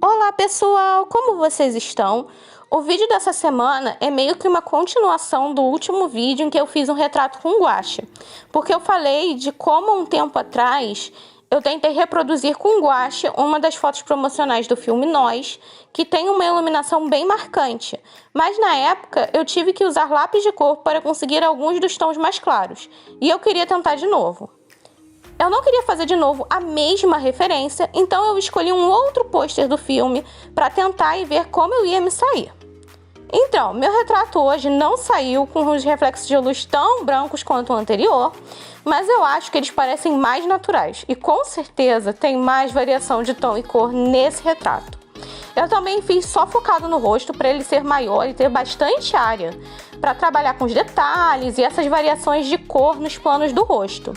Olá pessoal, como vocês estão? O vídeo dessa semana é meio que uma continuação do último vídeo em que eu fiz um retrato com guache, porque eu falei de como um tempo atrás eu tentei reproduzir com guache uma das fotos promocionais do filme Nós, que tem uma iluminação bem marcante, mas na época eu tive que usar lápis de cor para conseguir alguns dos tons mais claros, e eu queria tentar de novo. Eu não queria fazer de novo a mesma referência, então eu escolhi um outro pôster do filme para tentar e ver como eu ia me sair. Então, meu retrato hoje não saiu com os reflexos de luz tão brancos quanto o anterior, mas eu acho que eles parecem mais naturais e com certeza tem mais variação de tom e cor nesse retrato. Eu também fiz só focado no rosto para ele ser maior e ter bastante área para trabalhar com os detalhes e essas variações de cor nos planos do rosto.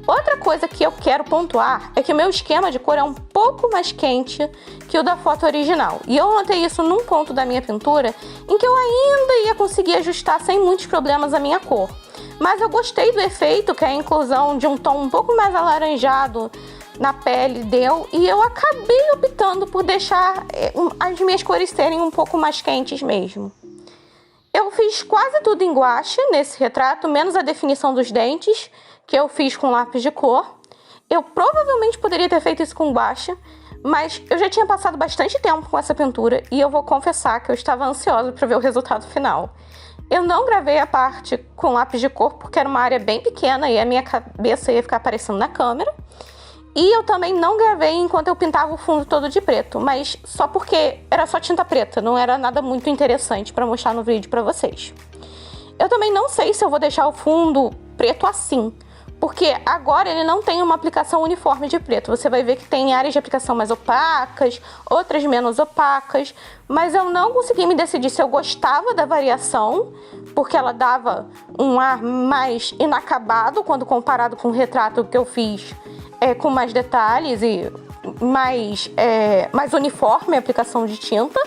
Outra coisa que eu quero pontuar é que o meu esquema de cor é um pouco mais quente que o da foto original. E eu notei isso num ponto da minha pintura em que eu ainda ia conseguir ajustar sem muitos problemas a minha cor. Mas eu gostei do efeito que a inclusão de um tom um pouco mais alaranjado na pele deu e eu acabei optando por deixar as minhas cores serem um pouco mais quentes mesmo. Eu fiz quase tudo em guache nesse retrato, menos a definição dos dentes, que eu fiz com lápis de cor. Eu provavelmente poderia ter feito isso com guache, mas eu já tinha passado bastante tempo com essa pintura e eu vou confessar que eu estava ansiosa para ver o resultado final. Eu não gravei a parte com lápis de cor porque era uma área bem pequena e a minha cabeça ia ficar aparecendo na câmera. E eu também não gravei enquanto eu pintava o fundo todo de preto, mas só porque era só tinta preta, não era nada muito interessante para mostrar no vídeo para vocês. Eu também não sei se eu vou deixar o fundo preto assim, porque agora ele não tem uma aplicação uniforme de preto. Você vai ver que tem áreas de aplicação mais opacas, outras menos opacas, mas eu não consegui me decidir se eu gostava da variação, porque ela dava um ar mais inacabado quando comparado com o retrato que eu fiz com mais detalhes e mais uniforme a aplicação de tinta,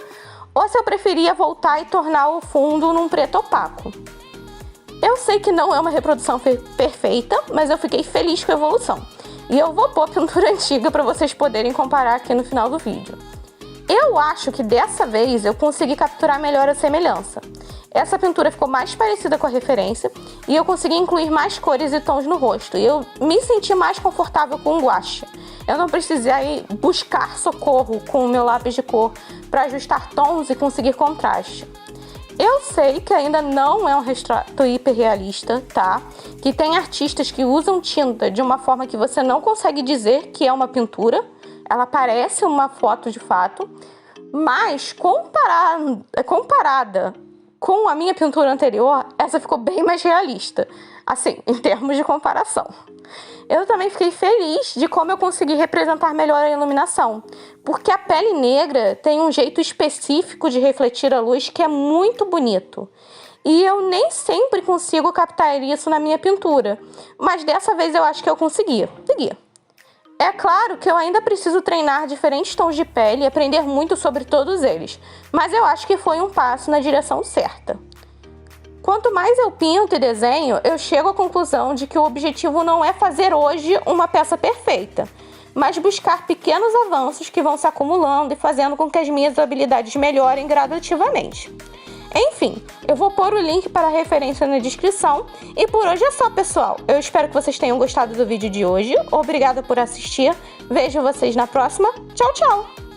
ou se eu preferia voltar e tornar o fundo num preto opaco. Eu sei que não é uma reprodução perfeita, mas eu fiquei feliz com a evolução. E eu vou pôr a pintura antiga para vocês poderem comparar aqui no final do vídeo. Eu acho que dessa vez eu consegui capturar melhor a semelhança. Essa pintura ficou mais parecida com a referência e eu consegui incluir mais cores e tons no rosto. E eu me senti mais confortável com o guache. Eu não precisei buscar socorro com o meu lápis de cor para ajustar tons e conseguir contraste. Eu sei que ainda não é um retrato hiperrealista, tá? Que tem artistas que usam tinta de uma forma que você não consegue dizer que é uma pintura. Ela parece uma foto de fato, mas comparada com a minha pintura anterior, essa ficou bem mais realista, assim, em termos de comparação. Eu também fiquei feliz de como eu consegui representar melhor a iluminação, porque a pele negra tem um jeito específico de refletir a luz que é muito bonito. E eu nem sempre consigo captar isso na minha pintura, mas dessa vez eu acho que eu consegui. É claro que eu ainda preciso treinar diferentes tons de pele e aprender muito sobre todos eles, mas eu acho que foi um passo na direção certa. Quanto mais eu pinto e desenho, eu chego à conclusão de que o objetivo não é fazer hoje uma peça perfeita, mas buscar pequenos avanços que vão se acumulando e fazendo com que as minhas habilidades melhorem gradativamente. Enfim, eu vou pôr o link para a referência na descrição. E por hoje é só, pessoal. Eu espero que vocês tenham gostado do vídeo de hoje. Obrigada por assistir. Vejo vocês na próxima. Tchau, tchau!